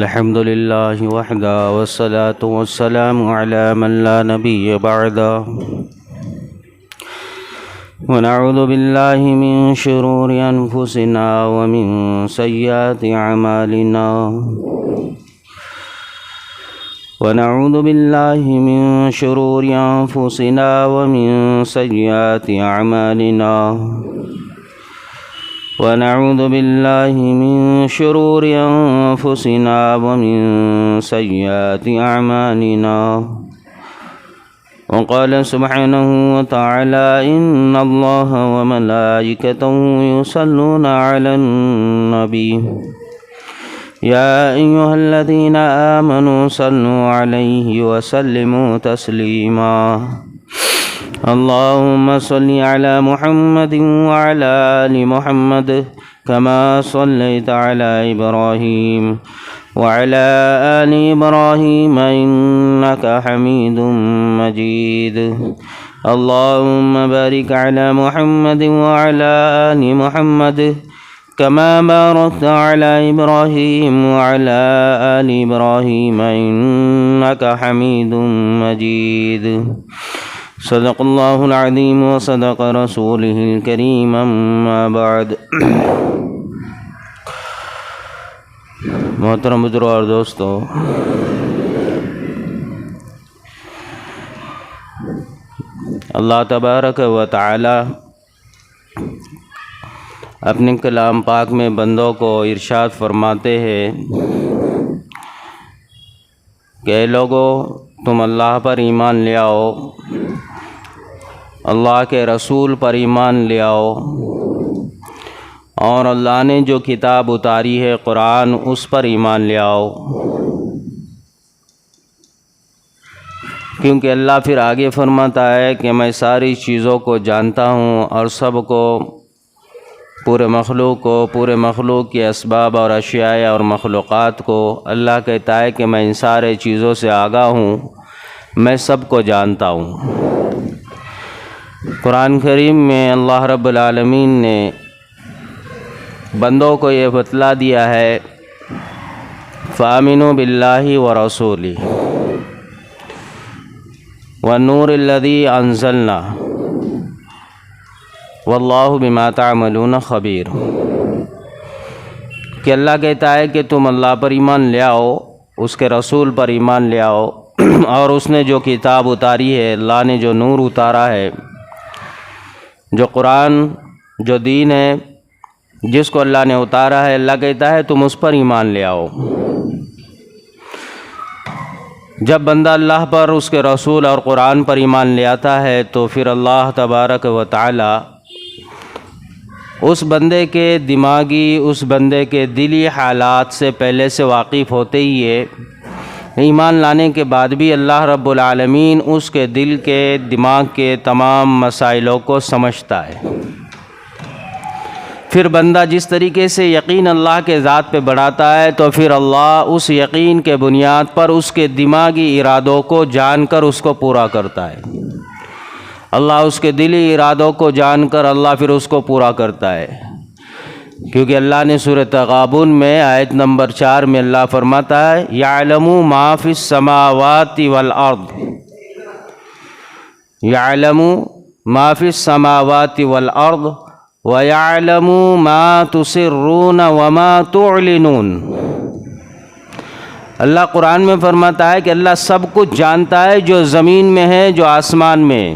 الحمد لله وحده والصلاة والسلام على من لا نبي بعده ونعوذ بالله من شرور أنفسنا ومن سيئات أعمالنا ونعوذ بالله من شرور أنفسنا ومن سيئات أعمالنا ونعوذ بالله من شرور أنفسنا ومن سيئات أعمالنا وقال سبحانه وتعالى إن الله وملائكته يصلون على النبي يا أيها الذين آمنوا صلوا عليه وسلموا تسليما اللهم صل على محمد وعلى آل محمد كما صليت على إبراهيم وعلى آل إبراهيم إنك حميد مجيد اللهم بارك على محمد وعلى آل محمد كما باركت على إبراهيم وعلى آل إبراهيم إنك حميد مجيد صدق الله العظيم وصدق رسوله الكريم أما بعد محترم بزرگوں اور دوستو، اللہ تبارک و تعالی اپنے کلام پاک میں بندوں کو ارشاد فرماتے ہیں کہ اے لوگو، تم اللہ پر ایمان لے آؤ، اللہ کے رسول پر ایمان لے آؤ، اور اللہ نے جو کتاب اتاری ہے قرآن، اس پر ایمان لے آؤ۔ کیونکہ اللہ پھر آگے فرماتا ہے کہ میں ساری چیزوں کو جانتا ہوں اور سب کو، پورے مخلوق کے اسباب اور اشیاء اور مخلوقات کو اللہ کہتا ہے کہ میں ان سارے چیزوں سے آگاہ ہوں، میں سب کو جانتا ہوں۔ قرآن کریم میں اللہ رب العالمین نے بندوں کو یہ بتلا دیا ہے، فَآمِنُوا بِاللَّهِ وَرَسُولِهِ وَالنُّورِ الَّذِي أَنزَلْنَا وَاللَّهُ بِمَا تَعْمَلُونَ خَبِيرٌ، کہ اللہ کہتا ہے کہ تم اللہ پر ایمان لے آؤ، اس کے رسول پر ایمان لے آؤ، اور اس نے جو کتاب اتاری ہے، اللہ نے جو نور اتارا ہے، جو قرآن، جو دین ہے، جس کو اللہ نے اتارا ہے، اللہ کہتا ہے تم اس پر ایمان لے آؤ۔ جب بندہ اللہ پر، اس کے رسول اور قرآن پر ایمان لے آتا ہے تو پھر اللہ تبارک و تعالی اس بندے کے دماغی، اس بندے کے دلی حالات سے پہلے سے واقف ہوتے ہی ہے۔ ایمان لانے کے بعد بھی اللہ رب العالمین اس کے دل کے، دماغ کے تمام مسائلوں کو سمجھتا ہے۔ پھر بندہ جس طریقے سے یقین اللہ کے ذات پہ بڑھاتا ہے تو پھر اللہ اس یقین کے بنیاد پر اس کے دماغی ارادوں کو جان کر اس کو پورا کرتا ہے۔ اللہ اس کے دلی ارادوں کو جان کر اللہ پھر اس کو پورا کرتا ہے، کیونکہ اللہ نے سورۃ تغابن میں آیت نمبر 4 میں اللہ فرماتا ہے یعلم ما فی السماوات والارض، یعلم ما فی السماوات والارض وَيَعْلَمُ مَا تُسِرُّونَ وَمَا تُعْلِنُونَ۔ اللہ قرآن میں فرماتا ہے کہ اللہ سب کچھ جانتا ہے، جو زمین میں ہے، جو آسمان میں ہے،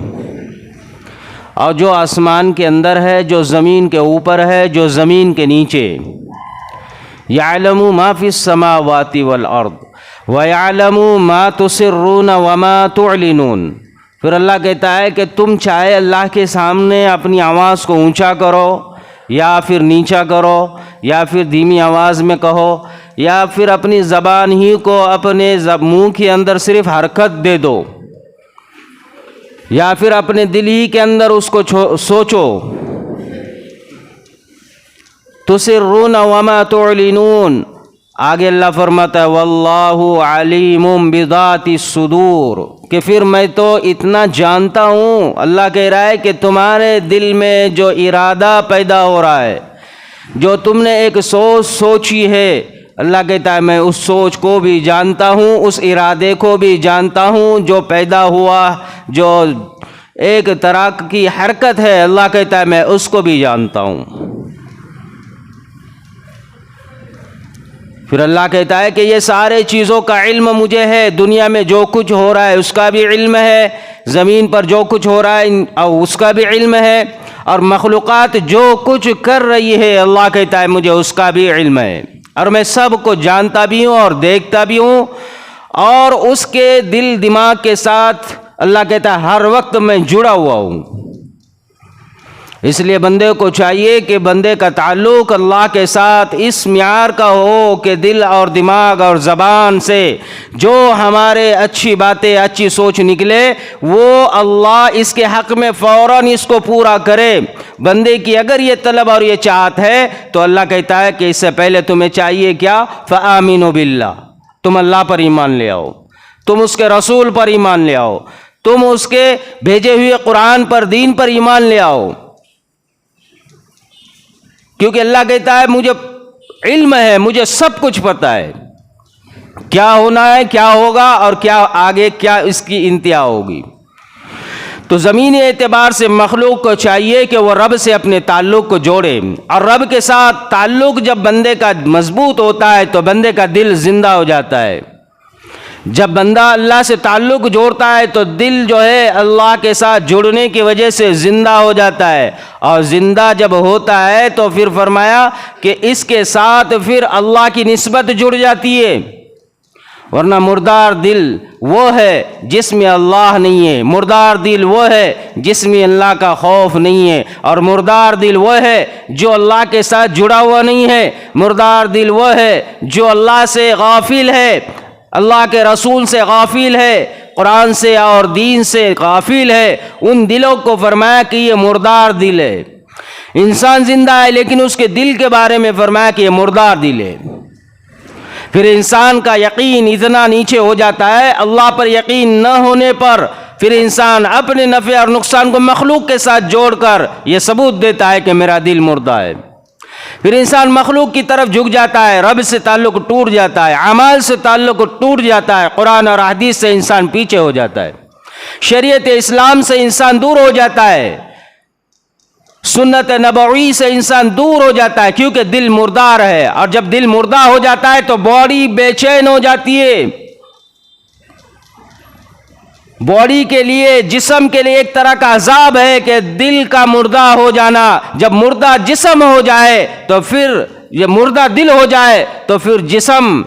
اور جو آسمان کے اندر ہے، جو زمین کے اوپر ہے، جو زمین کے نیچے۔ يَعْلَمُ مَا فِي السَّمَاوَاتِ وَالْأَرْضِ وَيَعْلَمُ مَا تُسِرُّونَ وَمَا تُعْلِنُونَ۔ پھر اللہ کہتا ہے کہ تم چاہے اللہ کے سامنے اپنی آواز کو اونچا کرو یا پھر نیچا کرو، یا پھر دھیمی آواز میں کہو، یا پھر اپنی زبان ہی کو اپنے منہ کے اندر صرف حرکت دے دو، یا پھر اپنے دل ہی کے اندر اس کو سوچو۔ تسرون وما تعلنون، آگے اللہ فرماتا ہے واللہ علیم بذات الصدور، کہ پھر میں تو اتنا جانتا ہوں، اللہ کہہ رہا ہے کہ تمہارے دل میں جو ارادہ پیدا ہو رہا ہے، جو تم نے ایک سوچی ہے، اللہ کہتا ہے میں اس سوچ کو بھی جانتا ہوں، اس ارادے کو بھی جانتا ہوں جو پیدا ہوا، جو ایک طرح کی حرکت ہے، اللہ کہتا ہے میں اس کو بھی جانتا ہوں۔ پھر اللہ کہتا ہے کہ یہ سارے چیزوں کا علم مجھے ہے، دنیا میں جو کچھ ہو رہا ہے اس کا بھی علم ہے، زمین پر جو کچھ ہو رہا ہے اس کا بھی علم ہے، اور مخلوقات جو کچھ کر رہی ہے اللہ کہتا ہے مجھے اس کا بھی علم ہے، اور میں سب کو جانتا بھی ہوں اور دیکھتا بھی ہوں، اور اس کے دل دماغ کے ساتھ اللہ کہتا ہے ہر وقت میں جڑا ہوا ہوں۔ اس لیے بندے کو چاہیے کہ بندے کا تعلق اللہ کے ساتھ اس معیار کا ہو کہ دل اور دماغ اور زبان سے جو ہمارے اچھی باتیں، اچھی سوچ نکلے وہ اللہ اس کے حق میں فوراً اس کو پورا کرے۔ بندے کی اگر یہ طلب اور یہ چاہت ہے تو اللہ کہتا ہے کہ اس سے پہلے تمہیں چاہیے کیا؟ فآمنوا باللہ، تم اللہ پر ایمان لے آؤ، تم اس کے رسول پر ایمان لے آؤ، تم اس کے بھیجے ہوئے قرآن پر، دین پر ایمان لے آؤ، کیونکہ اللہ کہتا ہے مجھے علم ہے، مجھے سب کچھ پتہ ہے، کیا ہونا ہے، کیا ہوگا، اور کیا آگے کیا اس کی انتہا ہوگی۔ تو زمینی اعتبار سے مخلوق کو چاہیے کہ وہ رب سے اپنے تعلق کو جوڑے، اور رب کے ساتھ تعلق جب بندے کا مضبوط ہوتا ہے تو بندے کا دل زندہ ہو جاتا ہے۔ جب بندہ اللہ سے تعلق جوڑتا ہے تو دل جو ہے اللہ کے ساتھ جڑنے کی وجہ سے زندہ ہو جاتا ہے، اور زندہ جب ہوتا ہے تو پھر فرمایا کہ اس کے ساتھ پھر اللہ کی نسبت جڑ جاتی ہے، ورنہ مردار دل وہ ہے جس میں اللہ نہیں ہے، مردار دل وہ ہے جس میں اللہ کا خوف نہیں ہے، اور مردار دل وہ ہے جو اللہ کے ساتھ جڑا ہوا نہیں ہے، مردار دل وہ ہے جو اللہ سے غافل ہے، اللہ کے رسول سے غافل ہے، قرآن سے اور دین سے غافل ہے۔ ان دلوں کو فرمایا کہ یہ مردار دل ہے۔ انسان زندہ ہے لیکن اس کے دل کے بارے میں فرمایا کہ یہ مردار دل ہے۔ پھر انسان کا یقین اتنا نیچے ہو جاتا ہے، اللہ پر یقین نہ ہونے پر پھر انسان اپنے نفع اور نقصان کو مخلوق کے ساتھ جوڑ کر یہ ثبوت دیتا ہے کہ میرا دل مردہ ہے۔ پھر انسان مخلوق کی طرف جھک جاتا ہے، رب سے تعلق ٹوٹ جاتا ہے، اعمال سے تعلق ٹوٹ جاتا ہے، قرآن اور حدیث سے انسان پیچھے ہو جاتا ہے، شریعت اسلام سے انسان دور ہو جاتا ہے، سنت نبوی سے انسان دور ہو جاتا ہے، کیونکہ دل مردار ہے، اور جب دل مردہ ہو جاتا ہے تو باڈی بے چین ہو جاتی ہے۔ باڈی کے لیے، جسم کے لیے ایک طرح کا عذاب ہے کہ دل کا مردہ ہو جانا۔ جب مردہ جسم ہو جائے تو پھر یہ مردہ دل ہو جائے تو پھر جسم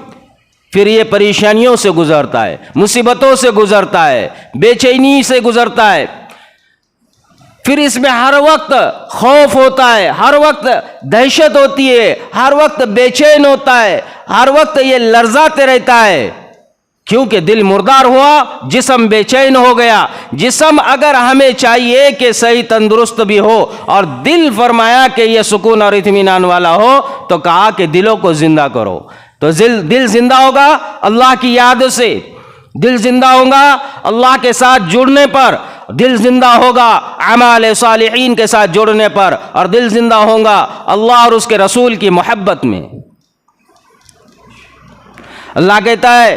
پھر یہ پریشانیوں سے گزرتا ہے، مصیبتوں سے گزرتا ہے، بے چینی سے گزرتا ہے، پھر اس میں ہر وقت خوف ہوتا ہے، ہر وقت دہشت ہوتی ہے، ہر وقت بے چین ہوتا ہے، ہر وقت یہ لرزاتے رہتا ہے، کیونکہ دل مردار ہوا، جسم بے چین ہو گیا۔ جسم اگر ہمیں چاہیے کہ صحیح تندرست بھی ہو، اور دل فرمایا کہ یہ سکون اور اطمینان والا ہو، تو کہا کہ دلوں کو زندہ کرو۔ تو دل زندہ ہوگا اللہ کی یاد سے، دل زندہ ہوگا اللہ کے ساتھ جڑنے پر، دل زندہ ہوگا اعمال صالحین کے ساتھ جڑنے پر، اور دل زندہ ہوگا اللہ اور اس کے رسول کی محبت میں۔ اللہ کہتا ہے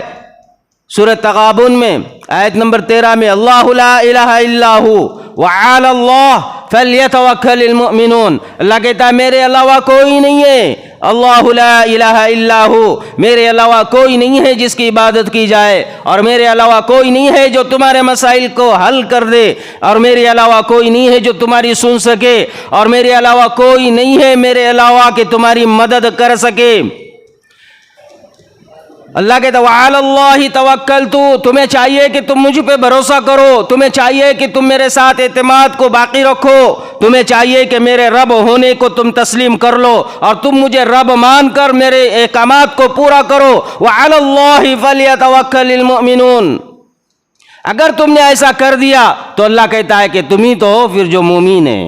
سورہ تغابن میں آیت نمبر 13 میں، اللہ لا الہ الا ہو وعلی اللہ فلیتوکل المؤمنون۔ اللہ کہتا ہے میرے علاوہ کوئی نہیں ہے، اللہ لا الہ الا ہو، میرے علاوہ کوئی نہیں ہے جس کی عبادت کی جائے، اور میرے علاوہ کوئی نہیں ہے جو تمہارے مسائل کو حل کر دے، اور میرے علاوہ کوئی نہیں ہے جو تمہاری سن سکے، اور میرے علاوہ کوئی نہیں ہے میرے علاوہ کہ تمہاری مدد کر سکے۔ اللہ کہتا ہے وعلی اللہ توکلت، تمہیں چاہیے کہ تم مجھ پہ بھروسہ کرو، تمہیں چاہیے کہ تم میرے ساتھ اعتماد کو باقی رکھو، تمہیں چاہیے کہ میرے رب ہونے کو تم تسلیم کر لو، اور تم مجھے رب مان کر میرے احکامات کو پورا کرو۔ وعلی اللہ فلیتوکل المؤمنون۔ اگر تم نے ایسا کر دیا تو اللہ کہتا ہے کہ تم ہی تو ہو پھر جو مومن ہے،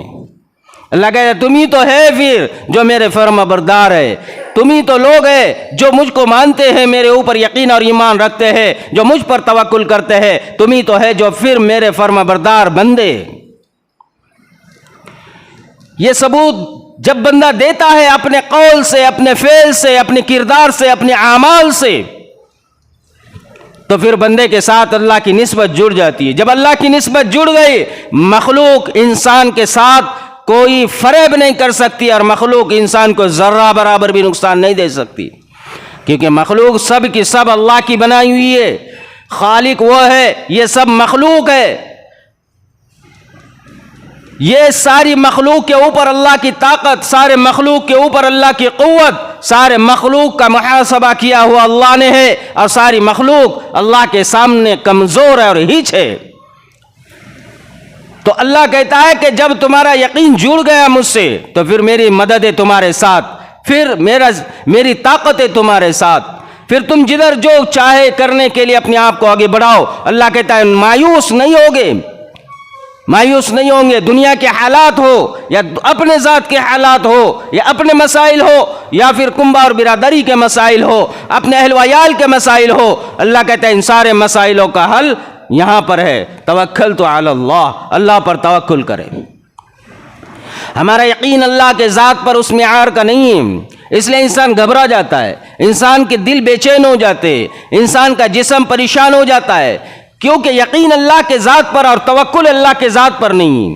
اللہ کہتا ہے تم ہی تو ہے پھر جو میرے فرما بردار ہے، تم ہی تو لوگ ہیں جو مجھ کو مانتے ہیں، میرے اوپر یقین اور ایمان رکھتے ہیں، جو مجھ پر توکل کرتے ہیں، تم ہی تو ہے جو پھر میرے فرما بردار بندے۔ یہ ثبوت جب بندہ دیتا ہے اپنے قول سے، اپنے فعل سے، اپنے کردار سے، اپنے اعمال سے، تو پھر بندے کے ساتھ اللہ کی نسبت جڑ جاتی ہے۔ جب اللہ کی نسبت جڑ گئی، مخلوق انسان کے ساتھ کوئی فریب نہیں کر سکتی، اور مخلوق انسان کو ذرہ برابر بھی نقصان نہیں دے سکتی، کیونکہ مخلوق سب کی سب اللہ کی بنائی ہوئی ہے۔ خالق وہ ہے، یہ سب مخلوق ہے۔ یہ ساری مخلوق کے اوپر اللہ کی طاقت، سارے مخلوق کے اوپر اللہ کی قوت، سارے مخلوق کا محاسبہ کیا ہوا اللہ نے ہے، اور ساری مخلوق اللہ کے سامنے کمزور ہے اور ہیچ ہے۔ تو اللہ کہتا ہے کہ جب تمہارا یقین جڑ گیا مجھ سے، تو پھر میری مدد ہے تمہارے ساتھ، پھر میری طاقت ہے تمہارے ساتھ، پھر تم جدھر جو چاہے کرنے کے لیے اپنے آپ کو آگے بڑھاؤ۔ اللہ کہتا ہے مایوس نہیں ہوگے، مایوس نہیں ہوں گے۔ دنیا کے حالات ہو، یا اپنے ذات کے حالات ہو، یا اپنے مسائل ہو، یا پھر کنبہ اور برادری کے مسائل ہو، اپنے اہل وعیال کے مسائل ہو، اللہ کہتا ہے ان سارے مسائلوں کا حل یہاں پر ہے۔ توکلت علی اللہ، اللہ پر توکل کرے۔ ہمارا یقین اللہ کے ذات پر اس معیار کا نہیں ہے، اس لیے انسان گھبرا جاتا ہے، انسان کے دل بے چین ہو جاتے، انسان کا جسم پریشان ہو جاتا ہے، کیونکہ یقین اللہ کے ذات پر اور توکل اللہ کے ذات پر نہیں۔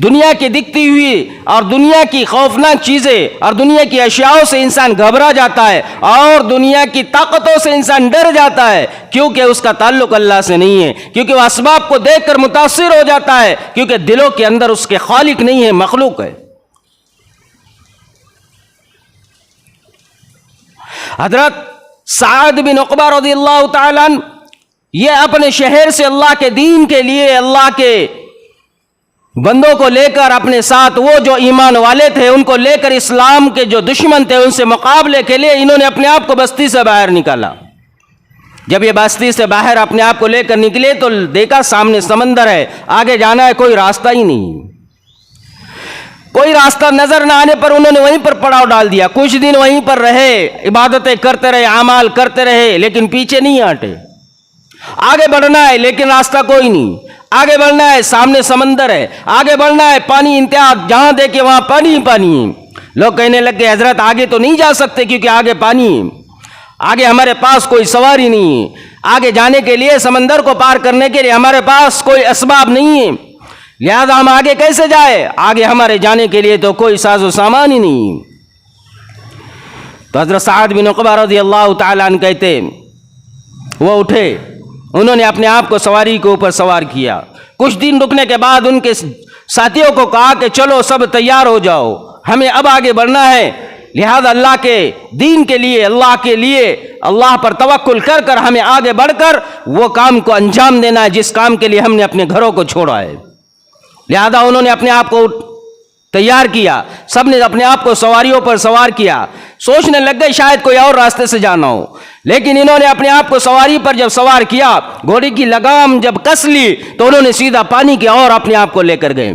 دنیا کی دکھتی ہوئی اور دنیا کی خوفناک چیزیں اور دنیا کی اشیاء سے انسان گھبرا جاتا ہے، اور دنیا کی طاقتوں سے انسان ڈر جاتا ہے، کیونکہ اس کا تعلق اللہ سے نہیں ہے، کیونکہ وہ اسباب کو دیکھ کر متاثر ہو جاتا ہے، کیونکہ دلوں کے اندر اس کے خالق نہیں ہے، مخلوق ہے۔ حضرت سعد بن عقبہ رضی اللہ تعالیٰ عنہ یہ اپنے شہر سے اللہ کے دین کے لیے، اللہ کے بندوں کو لے کر اپنے ساتھ، وہ جو ایمان والے تھے ان کو لے کر اسلام کے جو دشمن تھے ان سے مقابلے کے لیے انہوں نے اپنے آپ کو بستی سے باہر نکالا۔ جب یہ بستی سے باہر اپنے آپ کو لے کر نکلے تو دیکھا سامنے سمندر ہے، آگے جانا ہے، کوئی راستہ ہی نہیں، کوئی راستہ نظر نہ آنے پر انہوں نے وہیں پر پڑاؤ ڈال دیا۔ کچھ دن وہیں پر رہے، عبادتیں کرتے رہے، اعمال کرتے رہے، لیکن پیچھے نہیں ہٹے۔ آگے بڑھنا ہے لیکن راستہ کوئی نہیں، آگے بڑھنا ہے، سامنے سمندر ہے، آگے بڑھنا ہے، پانی انتہا، جہاں دیکھے وہاں پانی ہی پانی ہے۔ لوگ کہنے لگے حضرت آگے تو نہیں جا سکتے کیونکہ آگے پانی ہے، آگے ہمارے پاس کوئی سواری نہیں ہے، آگے جانے کے لیے، سمندر کو پار کرنے کے لیے ہمارے پاس کوئی اسباب نہیں ہے، لہذا ہم آگے کیسے جائے؟ آگے ہمارے جانے کے لیے تو کوئی ساز و سامان ہی نہیں۔ تو حضرت سعد بن عقبہ رضی اللہ تعالیٰ عنہ کہتے وہ اٹھے، انہوں نے اپنے آپ کو سواری کے اوپر سوار کیا۔ کچھ دن رکنے کے بعد ان کے ساتھیوں کو کہا کہ چلو سب تیار ہو جاؤ، ہمیں اب آگے بڑھنا ہے، لہذا اللہ کے دین کے لیے، اللہ کے لیے، اللہ پر توکل کر کر ہمیں آگے بڑھ کر وہ کام کو انجام دینا ہے جس کام کے لیے ہم نے اپنے گھروں کو چھوڑا ہے۔ لہذا انہوں نے اپنے آپ کو تیار کیا، سب نے اپنے آپ کو سواریوں پر سوار کیا، سوچنے لگ گئے شاید کوئی اور راستے سے جانا ہو، لیکن انہوں نے اپنے آپ کو سواری پر جب سوار کیا، گھوڑے کی لگام جب کس لی تو انہوں نے سیدھا پانی کی اور اپنے آپ کو لے کر گئے۔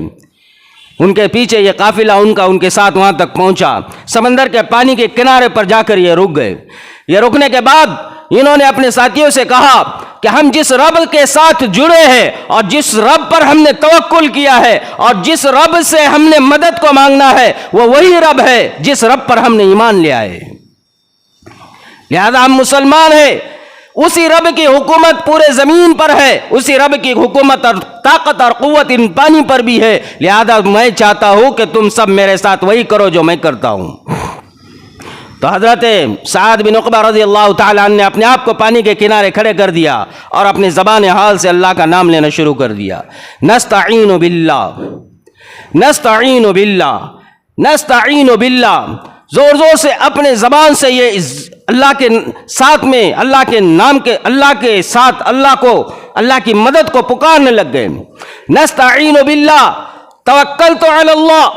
ان کے پیچھے یہ قافلہ ان کے ساتھ وہاں تک پہنچا، سمندر کے پانی کے کنارے پر جا کر یہ رک گئے۔ یہ رکنے کے بعد انہوں نے اپنے ساتھیوں سے کہا کہ ہم جس رب کے ساتھ جڑے ہیں اور جس رب پر ہم نے توکل کیا ہے اور جس رب سے ہم نے مدد کو مانگنا ہے وہ وہی رب ہے جس رب پر ہم نے ایمان لیا ہے، لہذا ہم مسلمان ہیں۔ اسی رب کی حکومت پورے زمین پر ہے، اسی رب کی حکومت اور طاقت اور قوت ان پانی پر بھی ہے، لہذا میں چاہتا ہوں کہ تم سب میرے ساتھ وہی کرو جو میں کرتا ہوں۔ تو حضرت سعد بن عقبہ رضی اللہ تعالیٰ عنہ نے اپنے آپ کو پانی کے کنارے کھڑے کر دیا اور اپنی زبان حال سے اللہ کا نام لینا شروع کر دیا۔ نستعین باللہ، نستعین باللہ، نستعین باللہ، زور زور سے اپنے زبان سے یہ اللہ کے ساتھ میں، اللہ کے نام کے، اللہ کے ساتھ اللہ کو، اللہ کی مدد کو پکارنے لگ گئے۔ نستعین باللہ، توکلت علی اللہ،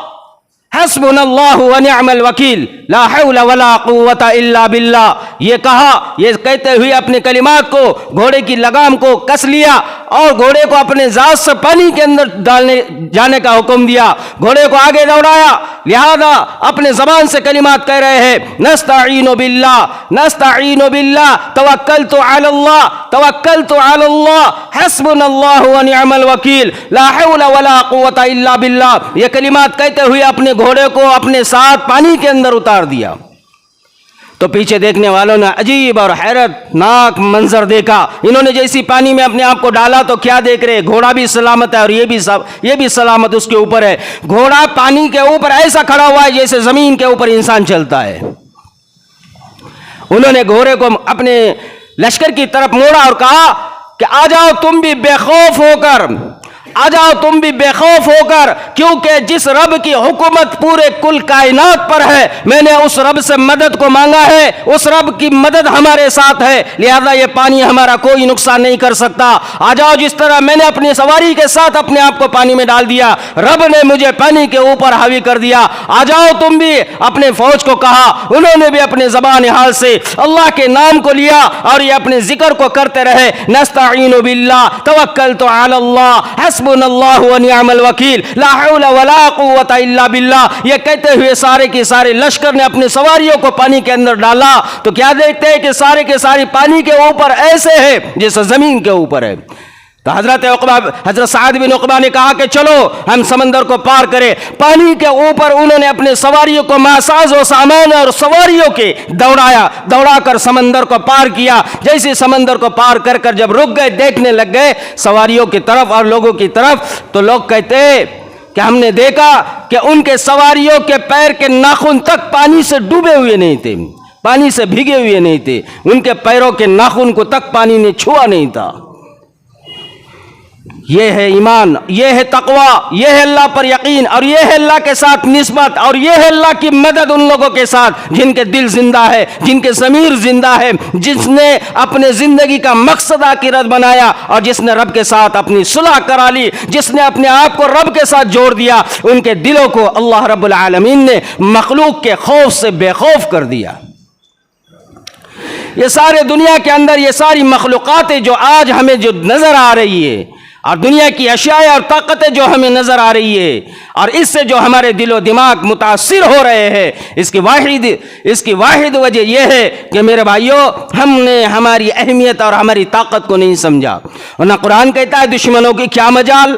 حسبنا اللہ ونعم الوکیل، لا حول ولا قوت الا باللہ۔ یہ کہا، یہ کہتے ہوئے اپنے کلمات کو، گھوڑے کی لگام کو کس لیا اور گھوڑے کو اپنے ذات سے پانی کے اندر ڈالنے جانے کا حکم دیا، گھوڑے کو آگے دوڑایا، لہذا اپنے زبان سے کلمات کہہ رہے ہیں، نستعین باللہ نستعین باللہ توکلت علی اللہ توکلت علی اللہ حسبنا اللہ ونعم الوکیل لا حول ولا قوت الا باللہ۔ یہ کلمات کہتے ہوئے اپنے گھوڑے کو اپنے ساتھ پانی کے اندر اتار دیا۔ تو پیچھے دیکھنے والوں نے عجیب اور حیرت ناک منظر دیکھا، انہوں نے جیسی پانی میں اپنے آپ کو ڈالا تو کیا دیکھ رہے، گھوڑا بھی سلامت ہے اور یہ بھی سلامت اس کے اوپر ہے۔ گھوڑا پانی کے اوپر ایسا کھڑا ہوا ہے جیسے زمین کے اوپر انسان چلتا ہے۔ انہوں نے گھوڑے کو اپنے لشکر کی طرف موڑا اور کہا کہ آ جاؤ تم بھی بے خوف ہو کر، آ جاؤ تم بھی بے خوف ہو کر، کیونکہ جس رب کی حکومت پورے کل کائنات پر ہے، میں نے اس رب سے مدد کو مانگا ہے، اس رب کی مدد ہمارے ساتھ ہے، لہذا یہ پانی ہمارا کوئی نقصان نہیں کر سکتا۔ آ جاؤ، جس طرح میں نے اپنی سواری کے ساتھ اپنے آپ کو پانی میں ڈال دیا، رب نے مجھے پانی کے اوپر حاوی کر دیا، آ جاؤ تم بھی۔ اپنے فوج کو کہا، انہوں نے بھی اپنے زبان حال سے اللہ کے نام کو لیا اور یہ اپنے ذکر کو کرتے رہے، نستعین باللہ توکلت علی اللہ حسبنا اللہ ونعم الوکیل لا حول ولا قوت الا باللہ۔ یہ کہتے ہوئے سارے کے سارے لشکر نے اپنے سواریوں کو پانی کے اندر ڈالا تو کیا دیکھتے ہیں کہ سارے کے سارے پانی کے اوپر ایسے ہے جیسے زمین کے اوپر ہے۔ تو حضرت سعد بن عقبہ نے کہا کہ چلو ہم سمندر کو پار کریں۔ پانی کے اوپر انہوں نے اپنے سواریوں کو ماساز و سامان اور سواریوں کے دوڑا کر سمندر کو پار کیا۔ جیسے سمندر کو پار کر کر جب رک گئے، دیکھنے لگ گئے سواریوں کی طرف اور لوگوں کی طرف، تو لوگ کہتے کہ ہم نے دیکھا کہ ان کے سواریوں کے پیر کے ناخن تک پانی سے ڈوبے ہوئے نہیں تھے، پانی سے بھیگے ہوئے نہیں تھے، ان کے پیروں کے ناخن کو تک پانی نے چھوا نہیں تھا۔ یہ ہے ایمان، یہ ہے تقوی، یہ ہے اللہ پر یقین، اور یہ ہے اللہ کے ساتھ نسبت، اور یہ ہے اللہ کی مدد ان لوگوں کے ساتھ جن کے دل زندہ ہے، جن کے ضمیر زندہ ہے، جس نے اپنے زندگی کا مقصد عقیدت بنایا اور جس نے رب کے ساتھ اپنی صلح کرا لی، جس نے اپنے آپ کو رب کے ساتھ جوڑ دیا۔ ان کے دلوں کو اللہ رب العالمین نے مخلوق کے خوف سے بے خوف کر دیا۔ یہ سارے دنیا کے اندر یہ ساری مخلوقات جو آج ہمیں جو نظر آ رہی ہے، اور دنیا کی اشیاء اور طاقتیں جو ہمیں نظر آ رہی ہے، اور اس سے جو ہمارے دل و دماغ متاثر ہو رہے ہیں، اس کی واحد وجہ یہ ہے کہ میرے بھائیوں، ہم نے ہماری اہمیت اور ہماری طاقت کو نہیں سمجھا۔ ورنہ قرآن کہتا ہے دشمنوں کی کیا مجال،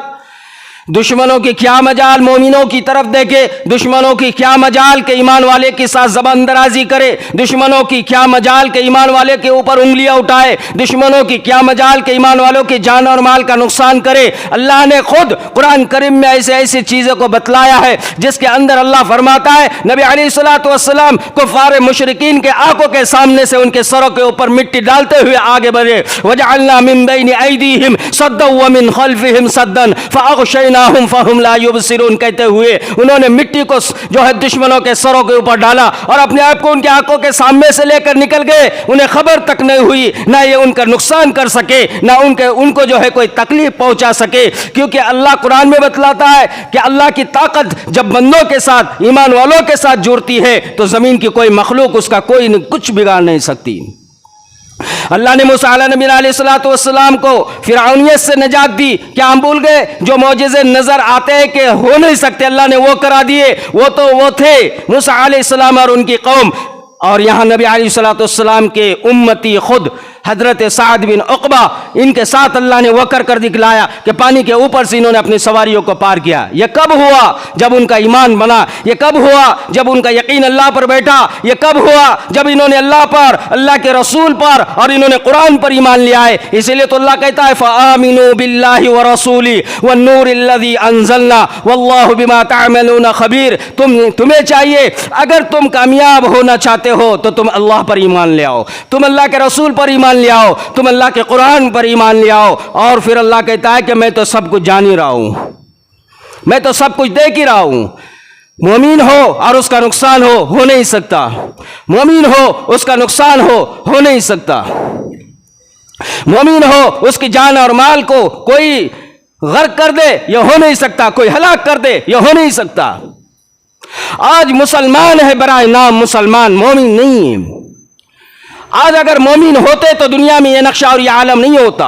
دشمنوں کی کیا مجال، مومنوں کی طرف دیکھے، دشمنوں کی کیا مجال کہ ایمان والے کے ساتھ زبان درازی کرے، دشمنوں کی کیا مجال کہ ایمان والے کے اوپر انگلیاں اٹھائے، دشمنوں کی کیا مجال کہ ایمان والوں کی جان اور مال کا نقصان کرے۔ اللہ نے خود قرآن کریم میں ایسے چیزوں کو بتلایا ہے جس کے اندر اللہ فرماتا ہے، نبی علیہ الصلوۃ والسلام کفار مشرکین کے آنکھوں کے سامنے سے ان کے سروں کے اوپر مٹی ڈالتے ہوئے آگے بڑھے، وجعلنا من بین ایدیہم صدا ومن خلفہم صدا فاغشینا فہم لا یبصرون، کہتے ہوئے انہوں نے مٹی کو جو ہے دشمنوں کے سروں کے اوپر ڈالا اور اپنے آپ کو ان کے آنکھوں کے سامنے سے لے کر نکل گئے، انہیں خبر تک نہیں ہوئی، نہ یہ ان کا نقصان کر سکے، نہ ان کو جو ہے کوئی تکلیف پہنچا سکے، کیونکہ اللہ قرآن میں بتلاتا ہے کہ اللہ کی طاقت جب بندوں کے ساتھ، ایمان والوں کے ساتھ جڑتی ہے تو زمین کی کوئی مخلوق اس کا کوئی کچھ بگاڑ نہیں سکتی۔ اللہ نے موسیٰ علیہ نبی علیہ السلام کو فرعونیت سے نجات دی، کیا ہم بھول گئے؟ جو معجزے نظر آتے ہیں کہ ہو نہیں سکتے، اللہ نے وہ کرا دیے، وہ تھے موسیٰ علیہ السلام اور ان کی قوم۔ اور یہاں نبی علیہ السلام کے امتی خود حضرت سعد بن عقبہ، ان کے ساتھ اللہ نے وہ کر دکھلایا کہ پانی کے اوپر سے انہوں نے اپنی سواریوں کو پار کیا۔ یہ کب ہوا؟ جب ان کا ایمان بنا۔ یہ کب ہوا؟ جب ان کا یقین اللہ پر بیٹھا۔ یہ کب ہوا؟ جب انہوں نے اللہ پر، اللہ کے رسول پر اور انہوں نے قرآن پر ایمان لیا ہے۔ اسی لیے تو اللہ کہتا ہے فآمنوا باللہ ورسولہ والنور الذی انزلنا واللہ بما تعملون خبیر۔ تمہیں چاہیے، اگر تم کامیاب ہونا چاہتے ہو تو تم اللہ پر ایمان لے آؤ، تم اللہ کے رسول پر ایمان لے آؤ، تم اللہ کے قرآن پر ایمان لے آؤ۔ اور پھر اللہ کہتا ہے کہ میں تو سب کچھ جان ہی رہا ہوں، میں تو سب کچھ دیکھ ہی رہا ہوں۔ مومن ہو اور اس کا نقصان ہو نہیں سکتا، مومن ہو اس کا نقصان ہو نہیں سکتا، مومن ہو اس کی جان اور مال کو کوئی غرق کر دے یہ ہو نہیں سکتا، کوئی ہلاک کر دے یہ ہو نہیں سکتا۔ آج مسلمان ہے برائے نام مسلمان، مومن نہیں ہے۔ آج اگر مومن ہوتے تو دنیا میں یہ نقشہ اور یہ عالم نہیں ہوتا۔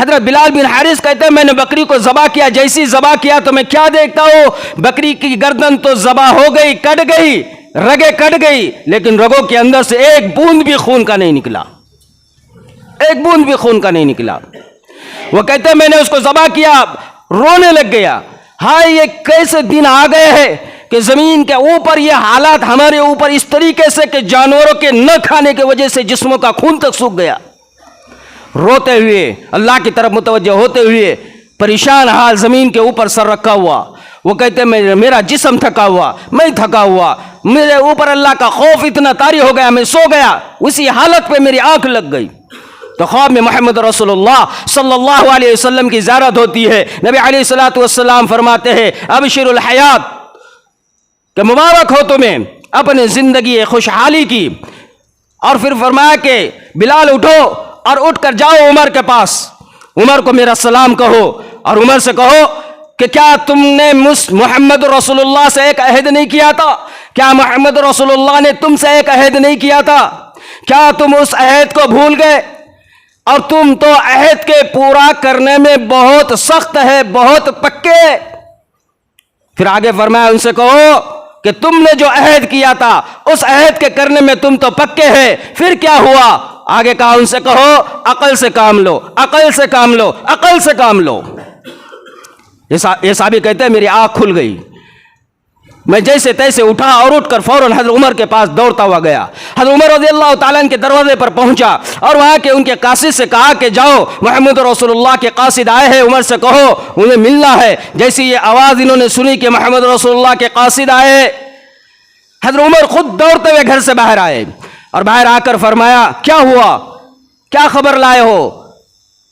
حضرت بلال بن حارث کہتے ہیں میں نے بکری کو ذبح کیا، جیسی ذبح کیا تو میں کیا دیکھتا ہوں، بکری کی گردن تو ذبح ہو گئی، کٹ گئی، رگیں کٹ گئی، لیکن رگوں کے اندر سے ایک بوند بھی خون کا نہیں نکلا، ایک بوند بھی خون کا نہیں نکلا۔ وہ کہتے ہیں میں نے اس کو ذبح کیا، رونے لگ گیا، ہائے یہ کیسے دن آ گئے ہیں کہ زمین کے اوپر یہ حالات ہمارے اوپر اس طریقے سے کہ جانوروں کے نہ کھانے کی وجہ سے جسموں کا خون تک سوکھ گیا۔ روتے ہوئے اللہ کی طرف متوجہ ہوتے ہوئے پریشان حال زمین کے اوپر سر رکھا ہوا، وہ کہتے ہیں میرا جسم تھکا ہوا، میں تھکا ہوا، میرے اوپر اللہ کا خوف اتنا طاری ہو گیا، میں سو گیا، اسی حالت پہ میری آنکھ لگ گئی تو خواب میں محمد رسول اللہ صلی اللہ علیہ وسلم کی زیارت ہوتی ہے۔ نبی علیہ الصلوۃ والسلام فرماتے ہیں ابشر الحیات، کہ مبارک ہو تمہیں اپنے زندگی خوشحالی کی، اور پھر فرمایا کہ بلال اٹھو اور اٹھ کر جاؤ عمر کے پاس، عمر کو میرا سلام کہو، اور عمر سے کہو کہ کیا تم نے محمد رسول اللہ سے ایک عہد نہیں کیا تھا؟ کیا محمد رسول اللہ نے تم سے ایک عہد نہیں کیا تھا؟ کیا تم اس عہد کو بھول گئے؟ اور تم تو عہد کے پورا کرنے میں بہت سخت ہے، بہت پکے۔ پھر آگے فرمایا ان سے کہو کہ تم نے جو عہد کیا تھا اس عہد کے کرنے میں تم تو پکے ہیں، پھر کیا ہوا؟ آگے کہا ان سے کہو عقل سے کام لو، عقل سے کام لو، عقل سے کام لو۔ یہ صحابی کہتے ہیں میری آنکھ کھل گئی، میں جیسے تیسے اٹھا اور اٹھ کر فوراً حضرت عمر کے پاس دوڑتا ہوا گیا۔ حضرت عمر رضی اللہ تعالیٰ عنہ کے دروازے پر پہنچا اور وہاں کے ان کے قاصد سے کہا کہ جاؤ محمد رسول اللہ کے قاصد آئے ہیں، عمر سے کہو انہیں ملنا ہے۔ جیسی یہ آواز انہوں نے سنی کہ محمد رسول اللہ کے قاصد آئے، حضرت عمر خود دوڑتے ہوئے گھر سے باہر آئے اور باہر آ کر فرمایا کیا ہوا، کیا خبر لائے ہو؟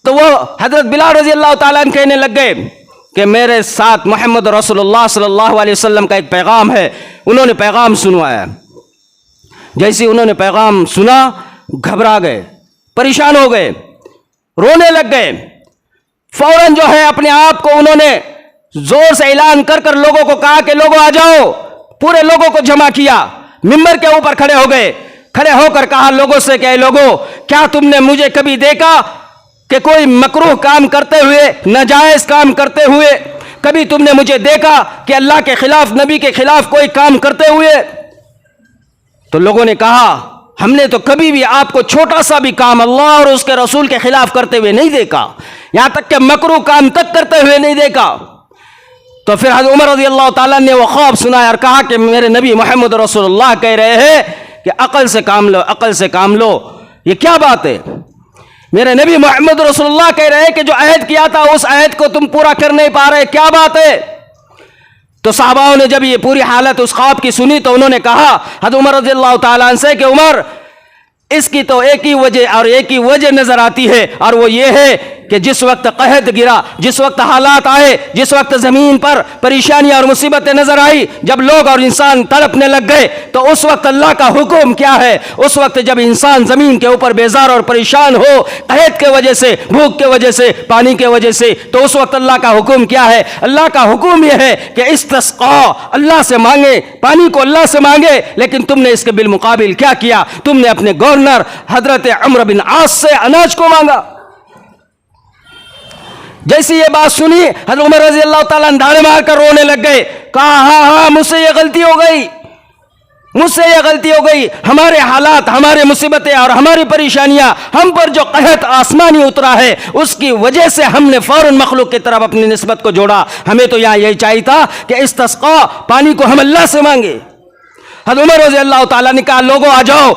تو وہ حضرت بلال رضی اللہ تعالیٰ عنہ کہنے لگ گئے کہ میرے ساتھ محمد رسول اللہ صلی اللہ علیہ وسلم کا ایک پیغام ہے، انہوں نے پیغام سنوایا۔ جیسے انہوں نے پیغام سنا گھبرا گئے، پریشان ہو گئے، رونے لگ گئے، فوراً جو ہے اپنے آپ کو انہوں نے زور سے اعلان کر کر لوگوں کو کہا کہ لوگوں آ جاؤ، پورے لوگوں کو جمع کیا، ممبر کے اوپر کھڑے ہو گئے، کھڑے ہو کر کہا لوگوں سے کہ اے لوگوں، کیا تم نے مجھے کبھی دیکھا کہ کوئی مکروہ کام کرتے ہوئے، ناجائز کام کرتے ہوئے؟ کبھی تم نے مجھے دیکھا کہ اللہ کے خلاف، نبی کے خلاف کوئی کام کرتے ہوئے؟ تو لوگوں نے کہا ہم نے تو کبھی بھی آپ کو چھوٹا سا بھی کام اللہ اور اس کے رسول کے خلاف کرتے ہوئے نہیں دیکھا، یہاں تک کہ مکروہ کام تک کرتے ہوئے نہیں دیکھا۔ تو پھر حضرت عمر رضی اللہ تعالیٰ نے وہ خواب سنایا اور کہا کہ میرے نبی محمد رسول اللہ کہہ رہے ہیں کہ عقل سے کام لو، عقل سے کام لو۔ یہ کیا بات ہے؟ میرے نبی محمد رسول اللہ کہہ رہے ہیں کہ جو عہد کیا تھا اس عہد کو تم پورا کر نہیں پا رہے، کیا بات ہے؟ تو صحاباؤں نے جب یہ پوری حالت اس خواب کی سنی تو انہوں نے کہا حضرت عمر رضی اللہ تعالیٰ عنہ سے کہ عمر، اس کی تو ایک ہی وجہ اور ایک ہی وجہ نظر آتی ہے، اور وہ یہ ہے کہ جس وقت قحط گرا، جس وقت حالات آئے، جس وقت زمین پر پریشانیاں اور مصیبتیں نظر آئی، جب لوگ اور انسان تڑپنے لگ گئے، تو اس وقت اللہ کا حکم کیا ہے؟ اس وقت جب انسان زمین کے اوپر بیزار اور پریشان ہو قحط کی وجہ سے، بھوک کی وجہ سے، پانی کی وجہ سے، تو اس وقت اللہ کا حکم کیا ہے؟ اللہ کا حکم یہ ہے کہ استسقا، اللہ سے مانگے، پانی کو اللہ سے مانگے، لیکن تم نے اس کے بالمقابل کیا کیا؟ تم نے اپنے گورنر حضرت عمرو بن عاص سے اناج کو مانگا۔ جیسی یہ بات سنی حضرت عمر رضی اللہ تعالیٰ دھاڑے مار کر رونے لگ گئے، کہا ہاں مجھ سے یہ غلطی ہو گئی، مجھ سے یہ غلطی ہو گئی، ہمارے حالات، ہمارے مصیبتیں اور ہماری پریشانیاں، ہم پر جو قحط آسمانی اترا ہے اس کی وجہ سے ہم نے فوراً مخلوق کی طرف اپنی نسبت کو جوڑا۔ ہمیں تو یہاں یہی چاہیے تھا کہ استسقا، پانی کو ہم اللہ سے مانگے۔ حضرت عمر رضی اللہ تعالیٰ نے کہا لوگوں آ جاؤ،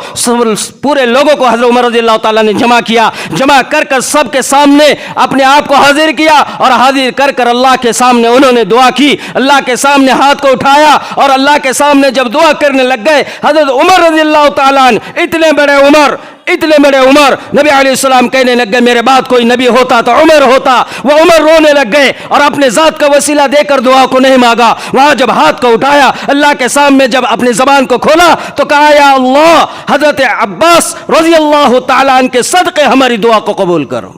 پورے لوگوں کو حضرت عمر رضی اللہ تعالیٰ نے جمع کیا، جمع کر کر سب کے سامنے اپنے آپ کو حاضر کیا، اور حاضر کر کر اللہ کے سامنے انہوں نے دعا کی، اللہ کے سامنے ہاتھ کو اٹھایا، اور اللہ کے سامنے جب دعا کرنے لگ گئے حضرت عمر رضی اللہ تعالیٰ اتنے بڑے عمر، نبی علیہ السلام کہنے لگ گئے میرے بعد کوئی نبی ہوتا تو عمر ہوتا۔ وہ عمر رونے لگ گئے اور اپنے ذات کا وسیلہ دے کر دعا کو نہیں مانگا، وہاں جب ہاتھ کو اٹھایا اللہ کے سامنے، جب اپنی زبان کو کھولا تو کہا یا اللہ، حضرت عباس رضی اللہ تعالیٰ عنہ کے صدقے ہماری دعا کو قبول کرو۔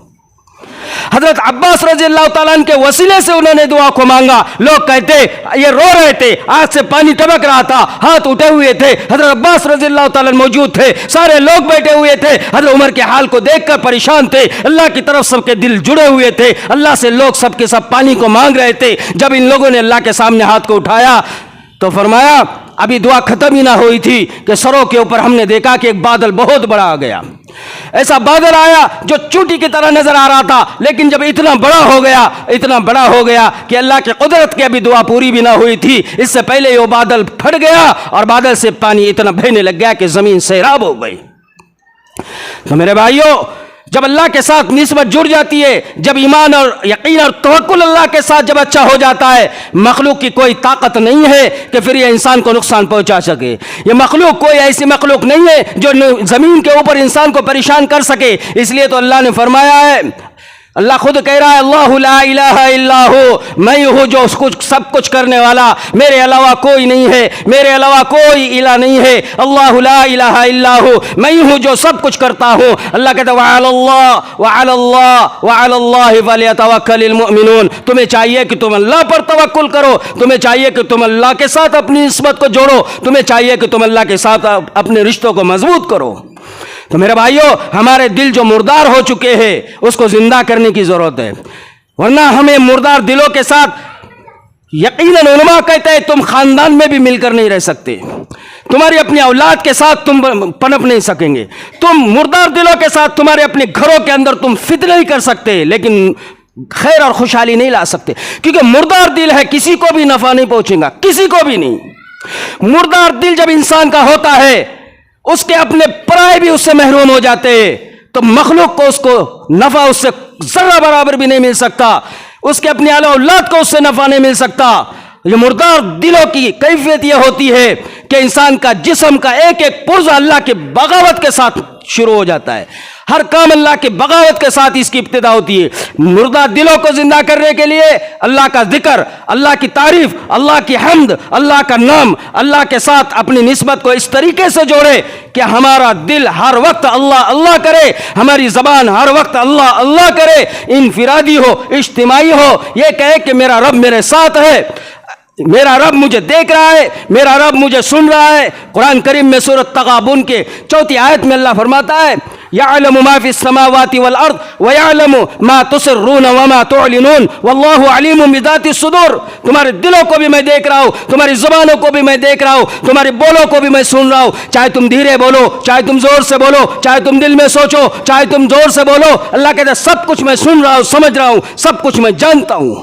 حضرت عباس رضی اللہ تعالیٰ عنہ کے وسیلے سے انہوں نے دعا کو مانگا. لوگ کہتے یہ رو رہے تھے, آنکھ سے پانی ٹپک رہا تھا, ہاتھ اٹھے ہوئے تھے. حضرت عباس رضی اللہ تعالیٰ عنہ موجود تھے, سارے لوگ بیٹھے ہوئے تھے. حضرت عمر کے حال کو دیکھ کر پریشان تھے. اللہ کی طرف سب کے دل جڑے ہوئے تھے. اللہ سے لوگ سب کے سب پانی کو مانگ رہے تھے. جب ان لوگوں نے اللہ کے سامنے ہاتھ کو اٹھایا تو فرمایا ابھی دعا ختم ہی نہ ہوئی تھی کہ سروں کے اوپر ہم نے دیکھا کہ ایک بادل بہت بڑا آ گیا. ایسا بادل آیا جو چوٹی کی طرح نظر آ رہا تھا, لیکن جب اتنا بڑا ہو گیا کہ اللہ کی قدرت کی ابھی دعا پوری بھی نہ ہوئی تھی, اس سے پہلے وہ بادل پھٹ گیا اور بادل سے پانی اتنا بہنے لگ گیا کہ زمین سیراب ہو گئی. تو میرے بھائیوں, جب اللہ کے ساتھ نسبت جڑ جاتی ہے, جب ایمان اور یقین اور توکل اللہ کے ساتھ جب اچھا ہو جاتا ہے, مخلوق کی کوئی طاقت نہیں ہے کہ پھر یہ انسان کو نقصان پہنچا سکے. یہ مخلوق کوئی ایسی مخلوق نہیں ہے جو زمین کے اوپر انسان کو پریشان کر سکے. اس لیے تو اللہ نے فرمایا ہے, اللہ خود کہہ رہا ہے اللہ لا الہ الا ہو, میں ہوں جو سب کچھ کرنے والا, میرے علاوہ کوئی نہیں ہے, میرے علاوہ کوئی الہ نہیں ہے. اللہ لا الہ الا ہو, میں ہوں جو سب کچھ کرتا ہوں. اللہ کہتا ہے وعلی اللہ فلیتوکل المؤمنون. تمہیں چاہیے کہ تم اللہ پر توکل کرو, تمہیں چاہیے کہ تم اللہ کے ساتھ اپنی نسبت کو جوڑو, تمہیں چاہیے کہ تم اللہ کے ساتھ اپنے رشتوں کو مضبوط کرو. تو میرے بھائیوں, ہمارے دل جو مردار ہو چکے ہیں اس کو زندہ کرنے کی ضرورت ہے, ورنہ ہمیں مردار دلوں کے ساتھ یقیناً علماء کہتے ہیں تم خاندان میں بھی مل کر نہیں رہ سکتے, تمہاری اپنی اولاد کے ساتھ تم پنپ نہیں سکیں گے, تم مردار دلوں کے ساتھ تمہارے اپنے گھروں کے اندر تم فت نہیں کر سکتے, لیکن خیر اور خوشحالی نہیں لا سکتے, کیونکہ مردار دل ہے, کسی کو بھی نفع نہیں پہنچے گا, کسی کو بھی نہیں. مردار دل جب انسان کا ہوتا ہے, اس کے اپنے پرائے بھی اس سے محروم ہو جاتے ہیں, تو مخلوق کو اس کو نفع اس سے ذرہ برابر بھی نہیں مل سکتا, اس کے اپنے اعلی اولاد کو اس سے نفع نہیں مل سکتا. یہ مردار دلوں کی کیفیت یہ ہوتی ہے کہ انسان کا جسم کا ایک ایک پرزہ اللہ کی بغاوت کے ساتھ شروع ہو جاتا ہے, ہر کام اللہ کی بغاوت کے ساتھ اس کی ابتدا ہوتی ہے. مردہ دلوں کو زندہ کرنے کے لیے اللہ کا ذکر, اللہ کی تعریف, اللہ کی حمد, اللہ کا نام, اللہ کے ساتھ اپنی نسبت کو اس طریقے سے جوڑے کہ ہمارا دل ہر وقت اللہ اللہ کرے, ہماری زبان ہر وقت اللہ اللہ کرے, انفرادی ہو اجتماعی ہو, یہ کہے کہ میرا رب میرے ساتھ ہے, میرا رب مجھے دیکھ رہا ہے, میرا رب مجھے سن رہا ہے. قرآن کریم میں سورۃ تغابن کے 4 آیت میں اللہ فرماتا ہے یعلم ما فی السماوات والارض ویعلم ما تسرون وما تعلنون واللہ علیم بذات الصدور. تمہارے دلوں کو بھی میں دیکھ رہا ہوں, تمہاری زبانوں کو بھی میں دیکھ رہا ہوں, تمہاری بولوں کو بھی میں سن رہا ہوں, چاہے تم دھیرے بولو, چاہے تم زور سے بولو, چاہے تم دل میں سوچو, چاہے تم زور سے بولو. اللہ کہتا ہے سب کچھ میں سن رہا ہوں, سمجھ رہا ہوں, سب کچھ میں جانتا ہوں.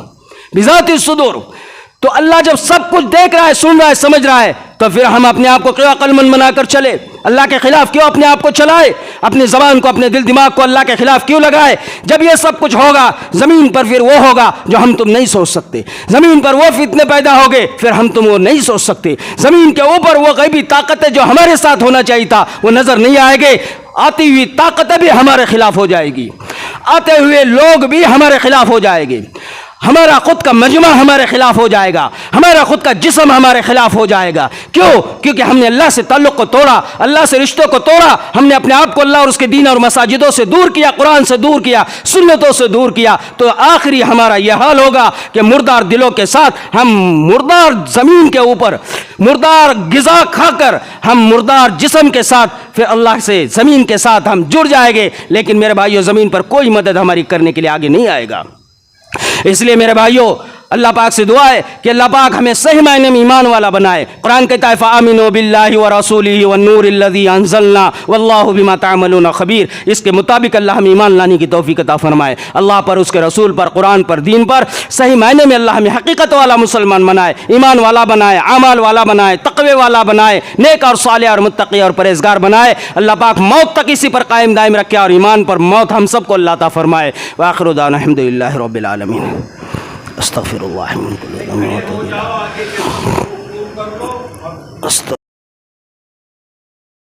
بذات الصدور. تو اللہ جب سب کچھ دیکھ رہا ہے, سن رہا ہے, سمجھ رہا ہے, تو پھر ہم اپنے آپ کو کیوں عقل مند بنا کر چلے, اللہ کے خلاف کیوں اپنے آپ کو چلائے, اپنی زبان کو, اپنے دل دماغ کو اللہ کے خلاف کیوں لگائے. جب یہ سب کچھ ہوگا زمین پر پھر وہ ہوگا جو ہم تم نہیں سوچ سکتے, زمین پر وہ فتنے پیدا ہوگے پھر ہم تم وہ نہیں سوچ سکتے, زمین کے اوپر وہ غیبی طاقتیں جو ہمارے ساتھ ہونا چاہیے تھا وہ نظر نہیں آئے گے, آتی ہوئی طاقتیں بھی ہمارے خلاف ہو جائے گی, آتے ہوئے لوگ بھی ہمارے خلاف ہو جائے گے, ہمارا خود کا مجمع ہمارے خلاف ہو جائے گا, ہمارا خود کا جسم ہمارے خلاف ہو جائے گا. کیوں؟ کیونکہ ہم نے اللہ سے تعلق کو توڑا, اللہ سے رشتوں کو توڑا, ہم نے اپنے آپ کو اللہ اور اس کے دین اور مساجدوں سے دور کیا, قرآن سے دور کیا, سنتوں سے دور کیا. تو آخری ہمارا یہ حال ہوگا کہ مردار دلوں کے ساتھ ہم مردار زمین کے اوپر مردار غذا کھا کر ہم مردار جسم کے ساتھ پھر اللہ سے زمین کے ساتھ ہم جڑ جائیں گے, لیکن میرے بھائیوں زمین پر کوئی مدد ہماری کرنے کے لیے آگے نہیں آئے گا. اس لیے میرے بھائیوں اللہ پاک سے دعا ہے کہ اللہ پاک ہمیں صحیح معنی میں ایمان والا بنائے. قرآن کہتا ہے فآمنوا باللہ ورسولہ والنور الذی انزلنا واللہ بما تعملون خبیر. اس کے مطابق اللہ ہمیں ایمان لانے کی توفیق عطا فرمائے, اللہ پر, اس کے رسول پر, قرآن پر, دین پر صحیح معنی میں اللہ ہمیں حقیقت والا مسلمان بنائے, ایمان والا بنائے, اعمال والا بنائے, تقوی والا بنائے, نیک اور صالح اور متقی اور پرہیزگار بنائے. اللہ پاک موت تک اسی پر قائم دائم رکھے اور ایمان پر موت ہم سب کو اللہ عطا فرمائے. وآخر دعوانا الحمدللہ رب العالمین. استغفر اللہ من کل ذنب.